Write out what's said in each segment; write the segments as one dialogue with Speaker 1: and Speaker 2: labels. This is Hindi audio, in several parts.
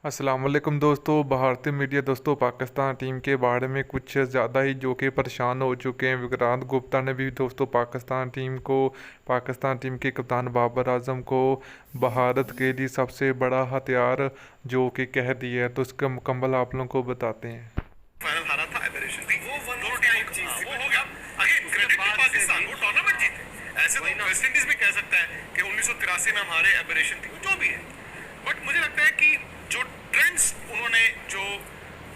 Speaker 1: अस्सलाम वालेकुम दोस्तों। भारतीय मीडिया दोस्तों पाकिस्तान टीम के बारे में कुछ ज़्यादा ही जो कि परेशान हो चुके हैं। विक्रांत गुप्ता ने भी दोस्तों पाकिस्तान टीम के कप्तान बाबर आजम को भारत के लिए सबसे बड़ा हथियार जो कि कह दिया है। तो इसका मुकम्मल आप लोगों को बताते हैं।
Speaker 2: फाइनल हारा था एबरेशन थी वो दोनों टीम वो हो गया। अगेन क्रेडिट टू पाकिस्तान, वो टूर्नामेंट जीते। ऐसे तो वेस्ट इंडीज भी कह सकता है कि 1983 में हमारे एबरेशन थी, जो भी है। बट मुझे लगता है कि जो ट्रेंड्स उन्होंने जो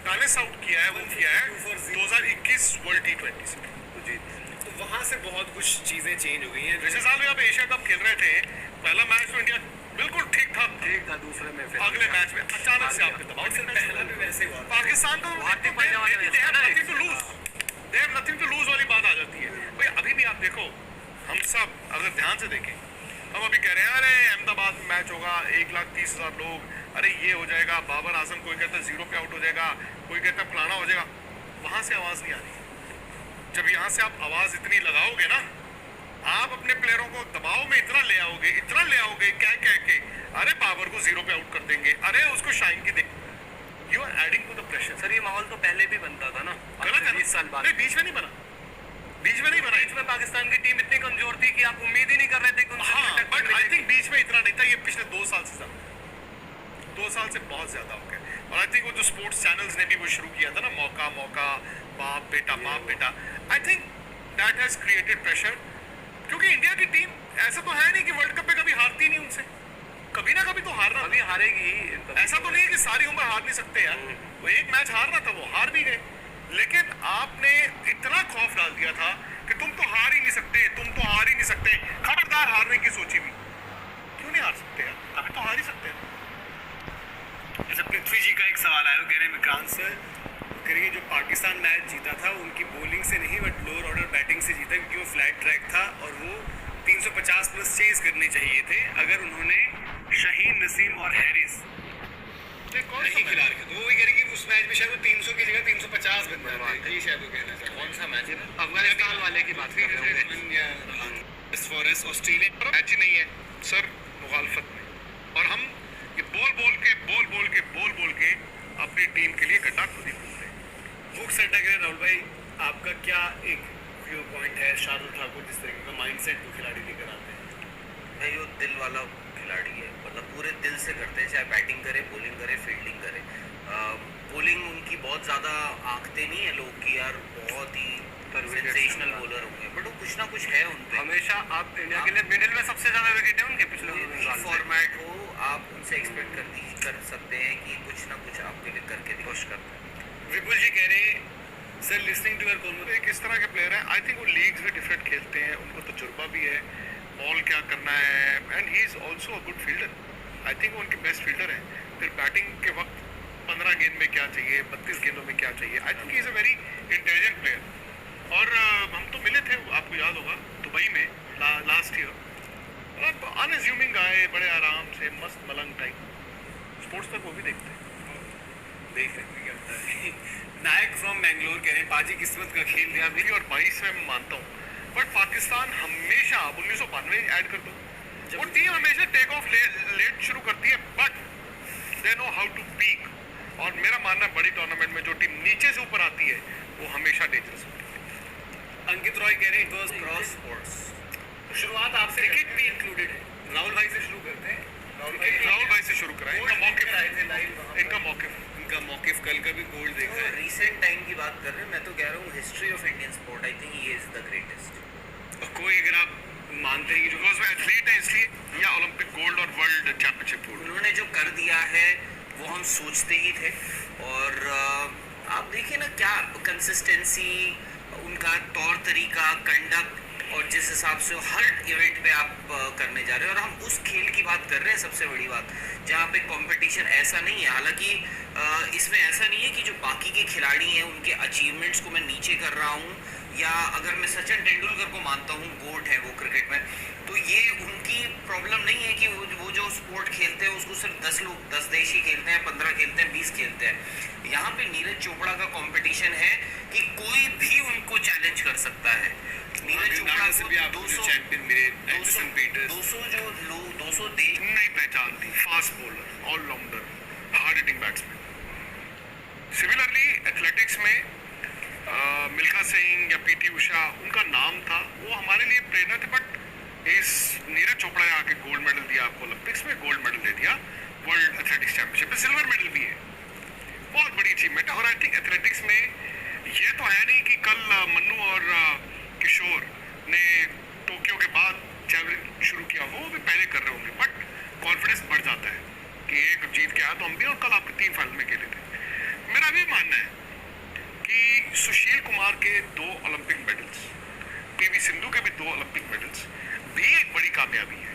Speaker 2: बैलेंस आउट किया है वो किया है 2021 वर्ल्ड T20 से। तो वहां से बहुत कुछ चीजें चेंज हो गई हैं। जैसे साल में आप एशिया कप खेल रहे थे, पहला मैच तो इंडिया बिल्कुल ठीक था दूसरे में, फिर अगले मैच में अचानक से आपके दबाव से पहला भी वैसे हुआ। पाकिस्तान तो नथिंग टू लूज वाली बात आ जाती है भाई। अभी भी आप देखो, हम सब अगर ध्यान से देखें, हम अभी कह रहे हैं अरे अहमदाबाद में मैच होगा, 1,30,000 लोग, अरे ये हो जाएगा, बाबर आजम, कोई कहता है 0 पे आउट हो जाएगा, कोई कहता है फलाना हो जाएगा। वहां से आवाज नहीं आ रही। जब यहाँ से आप आवाज इतनी लगाओगे ना, आप अपने प्लेयरों को दबाव में इतना ले आओगे कह के, अरे बाबर को 0 पे आउट कर देंगे, अरे उसको शाइन की देंगे। You are adding to the pressure. Sir ये माहौल तो पहले भी बनता था ना, गलत है 20 साल बाद। बीच में नहीं बना। बीच में पाकिस्तान की टीम इतनी कमजोर थी कि आप उम्मीद ही नहीं कर रहे थे कि हाँ, बट आई थिंक बीच में इतना नहीं था। ये पिछले 2 साल से ज्यादा, 2 साल से बहुत ज्यादा हो गया। और आई थिंक वो जो स्पोर्ट्स चैनल्स ने भी वो शुरू किया था ना, मौका बाप बेटा, I think that has created pressure. क्योंकि इंडिया की टीम ऐसा तो है नहीं कि वर्ल्ड कप में कभी हारती नहीं उनसे, कभी ना कभी तो हारना, अभी हारेगी। ऐसा तो नहीं है कि सारी उम्र हार नहीं सकते यार। वो एक मैच हारना था, वो हार भी गए। लेकिन आपने इतना खौफ डाल दिया था कि तुम तो हार ही नहीं सकते, खबरदार हारने की सोची भी। क्यों नहीं हार सकते यार, अभी तो हार ही सकते हैं। जैसे पृथ्वी जी का एक सवाल आया, वो कह रहे हैं विक्रांत सर, करिए जो पाकिस्तान मैच जीता था उनकी बॉलिंग से नहीं बट लोअर ऑर्डर बैटिंग से जीता, क्योंकि वो फ्लैट ट्रैक था और वो 350 प्लस चेज करने चाहिए थे। अगर उन्होंने शाहीन, नसीम और हैरिस नहीं खिला रखे तो वो भी कह रहे कि उस मैच में शायद वो 300 की जगह 350 बन जाते। ये शायद वो कहना चाहते हैं। कौन सा मैच है? अफगानिस्तान वाले की बात कर रहे हैं। फॉरेस्ट ऑस्ट्रेलिया मैच ही नहीं है सर, मुखालफत में। और हम ये बोल के अपनी टीम के लिए गड्ढा खुद ही खोलते हैं। भूख सट्टा करें राहुल भाई, आपका क्या एक व्यू पॉइंट है शार्दुल ठाकुर जिस तरीके का माइंडसेट वो खिलाड़ी लेकर आते हैं?
Speaker 3: भाई वो दिल वाला खिलाड़ी है, मतलब पूरे दिल से करते हैं, चाहे बैटिंग करे, बॉलिंग करे, फील्डिंग करे। बॉलिंग उनकी बहुत ज़्यादा आंकते नहीं है लोग कि यार बहुत ही सेंसेशनल बॉलर होंगे, बट वो कुछ ना कुछ है उन पे।
Speaker 2: हमेशा आप इंडिया के लिए मिडिल में सबसे ज़्यादा विकेट है उनके पिछले
Speaker 3: फॉर्मेट हो, आप उनसे एक्सपेक्ट कर सकते हैं कि कुछ ना कुछ आपके लिए करके कोशिश करते हैं।
Speaker 2: विपुल जी कह रहे हैं sir, listening to your call, एक इस तरह के प्लेयर हैं, आई थिंक वो लीग्स में डिफरेंट खेलते हैं, उनको तजुर्बा भी है, बॉल क्या करना है, and he is also a good fielder. I think वो उनके बेस्ट फील्डर हैं। फिर बैटिंग के वक्त 15 गेंद में क्या चाहिए, 32 गेंदों में क्या चाहिए, I think he is a very intelligent player. और हम तो मिले थे, आपको याद होगा, दुबई में लास्ट ईयर। मतलब अनअज्यूमिंग आए, बड़े आराम से, मस्त मलंग टाइप। स्पोर्ट्स तक वो भी देखते हैं, देख रहे क्या होता है। नायक फ्रॉम मैंगलोर कह रहे हैं पाजी किस्मत का खेल दिया मेरी, और 22 में मैं मानता हूँ, बट पाकिस्तान हमेशा 1992 ऐड कर दो, वो टीम हमेशा टेक ऑफ लेट शुरू करती है, but they know how to peak. और मेरा मानना बड़ी टूर्नामेंट में जो टीम नीचे से ऊपर आती है वो हमेशा डेंजरस होती है। अंकित रॉय कह रहे हैं इट वाज क्रॉस स्पोर्ट्स। शुरुआत आपसे क्रिकेट भी इंक्लूडेड है। राहुल भाई से शुरू करते हैं। राहुल भाई से शुरू कराएं, इनका मौकिफ कल का भी गोल्ड देखा है।
Speaker 3: रिसेंट टाइम की बात कर रहे हैं, मैं तो कह रहा हूँ history of Indian sport, I think he is the greatest.
Speaker 2: कोई अगर आप मानते हैं कि जो एथलीट है इसलिए, या ओलंपिक गोल्ड और वर्ल्ड चैंपियनशिप गोल्ड,
Speaker 3: उन्होंने जो कर दिया है वो हम सोचते ही थे। और आप देखिए ना क्या कंसिस्टेंसी, उनका तौर तरीका, कंडक्ट, और जिस हिसाब से हर इवेंट पे आप करने जा रहे हैं। और हम उस खेल की बात कर रहे हैं, सबसे बड़ी बात, जहाँ पे कंपटीशन ऐसा नहीं है। हालांकि इसमें ऐसा नहीं है कि जो बाकी के खिलाड़ी हैं उनके अचीवमेंट्स को मैं नीचे कर रहा हूँ, या अगर मैं सचिन तेंदुलकर को मानता हूँ गोट है वो क्रिकेट में, तो ये उनकी प्रॉब्लम नहीं है कि वो जो स्पोर्ट खेलते हैं उसको सिर्फ 10 लोग, 10 देश ही खेलते हैं, 15 खेलते हैं, 20 खेलते हैं। यहाँ पे नीरज चोपड़ा का कंपटीशन है कि कोई भी उनको चैलेंज कर सकता है। नीरज चोपड़ा से भी आपको जो चैंपियन मिले, 200 जो लोग, 200 देश
Speaker 2: नहीं पहचानती, fast bowler, allrounder, hard hitting PT Usha, उनका नाम था, वो हमारे लिए प्रेरणा थे। बट इस नीरज चोपड़ा ने आके गोल्ड मेडल दिया आपको, ओलंपिक्स में गोल्ड मेडल दे दिया, वर्ल्ड एथलेटिक्स चैंपियनशिप में सिल्वर मेडल भी है, बहुत बड़ी अचीवमेंट है। और आई थिंक एथलेटिक्स में ये तो है नहीं कि कल मन्नू और किशोर ने टोक्यो के बाद जैवलिन शुरू किया, वो भी पहले कर रहे होंगे, बट कॉन्फिडेंस बढ़ जाता है कि एक जीत के आया तो हम भी, और कल आपके 3 फाइनल में खेले थे। मेरा भी मानना है कि सुशील कुमार के 2 ओलंपिक मेडल्स, पीवी सिंधु के भी 2 ओलंपिक मेडल्स भी एक बड़ी कामयाबी है।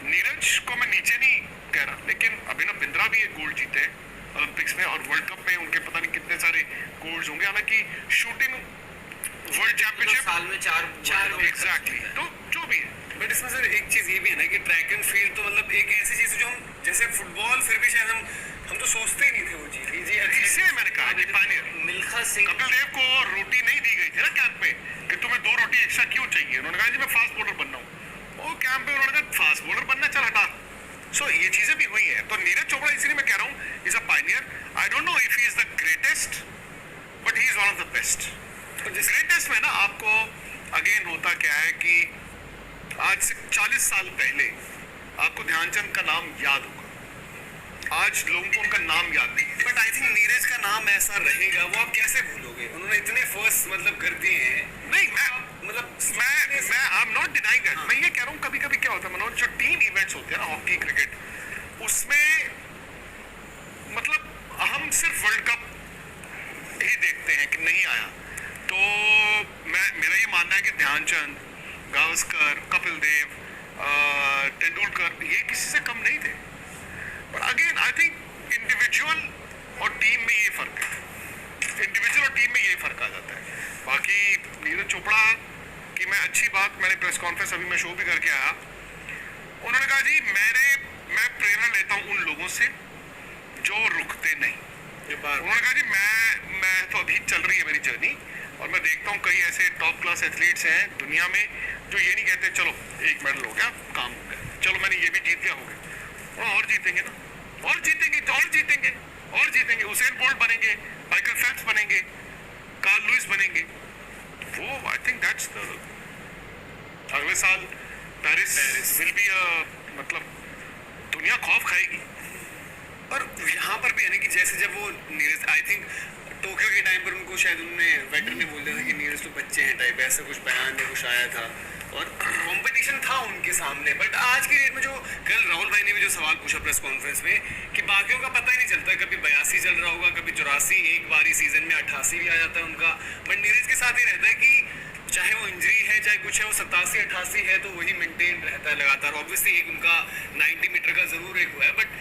Speaker 2: नीरज को मैं नीचे नहीं कह रहा, लेकिन अभिनव बिंद्रा भी एक गोल्ड जीते हैं ओलंपिक्स में, और वर्ल्ड कप में उनके पता नहीं कितने सारे गोल्ड होंगे। हालांकि शूटिंग वर्ल्ड चैंपियनशिप
Speaker 3: साल में 4
Speaker 2: एग्जैक्टली, तो जो भी है।
Speaker 4: बट इसमें सर एक चीज़ ये भी है ना कि ट्रैक एंड फील्ड तो मतलब एक ऐसी चीज़ है जो हम, जैसे फुटबॉल फिर भी शायद हम तो सोचते ही नहीं थे वो चीज़।
Speaker 2: इसीलिए मैंने कहा कि पायनियर
Speaker 3: मिल्खा सिंह,
Speaker 2: कपिल देव को रोटी नहीं दी गई थी ना कैंप पे कि तुम्हें 2 रोटी एक्स्ट्रा क्यों चाहिए, उन्होंने कहा जी मैं फास्ट बॉलर बनना हूँ, वो कैंप पे उन्होंने कहा फास्ट बॉलर बनना, चल हटा। सो ये चीजें भी हुई है। तो नीरज चोपड़ा इसीलिए मैं कह रहा हूँ is a Pioneer. I don't know if he is the greatest, but he is one of the best. तो जिस ग्रेटेस्ट में ना आपको अगेन होता क्या है कि आज से 40 साल पहले आपको ध्यानचंद का नाम याद होगा, आज लोगों को उनका नाम याद नहीं है।
Speaker 4: बट आई थिंक नीरज का नाम ऐसा रहेगा, वो आप कैसे भूलोगे, उन्होंने इतने फर्स्ट मतलब कर दिए हैं।
Speaker 2: नहीं, मैं I am not denying that. मैं ये कह रहा हूँ कभी कभी क्या होता है मनोज, जो टीम इवेंट्स होते हैं ना हॉकी क्रिकेट, उसमें मतलब हम सिर्फ वर्ल्ड कप ही देखते हैं कि नहीं आया। तो मेरा ये मानना है कि ध्यानचंद, गावस्कर, कपिल देव, तेंदुलकर, ये किसी से कम नहीं थे। But again I think individual और टीम में ये फर्क है, इंडिविजुअल और टीम में ये फर्क आ जाता है। बाकी नीरज चोपड़ा की मैं अच्छी बात, मैंने प्रेस कॉन्फ्रेंस अभी मैं शो भी करके आया, उन्होंने कहा जी मैं प्रेरणा लेता हूँ उन लोगों से जो रुकते नहीं। उन्होंने कहा जी मैं तो अभी चल रही है मेरी जर्नी, और मैं देखता हूँ कई ऐसे टॉप क्लास एथलीट्स हैं दुनिया में जो ये नहीं कहते चलो 1 मेडल हो गया, काम हो गया, चलो मैंने ये भी जीत गया, हो गया, और जीतेंगे ना, और जीतेंगे, और जीतेंगे, और जीतेंगे, उसेन बोल्ट बनेंगे, माइकल फेल्प्स बनेंगे, कार्ल लुइस बनेंगे। वो आई थिंक दैट्स द, अगले साल पेरिस विल बी मतलब दुनिया खौफ खाएगी।
Speaker 4: और यहाँ पर भी है ना कि जैसे जब वो नीरज, आई थिंक टोक्यो के टाइम पर उनको शायद उन्होंने वेटर ने बोल दिया था कि नीरज तो बच्चे हैं टाइप, ऐसा कुछ बयान या कुछ आया था, और कंपटीशन था उनके सामने। बट आज की डेट में जो कल राहुल भाई ने भी जो सवाल पूछा प्रेस कॉन्फ्रेंस में कि बाकियों का पता ही नहीं चलता, कभी 82 चल रहा होगा, कभी 84, एक बारी सीजन में 88 भी आ जाता है उनका। बट नीरज के साथ ही रहता है कि चाहे वो इंजरी है चाहे कुछ है, वो 87-88 है तो वही मेंटेन रहता है लगातार। ऑब्वियसली एक उनका 90 मीटर का जरूर एक हुआ है, बट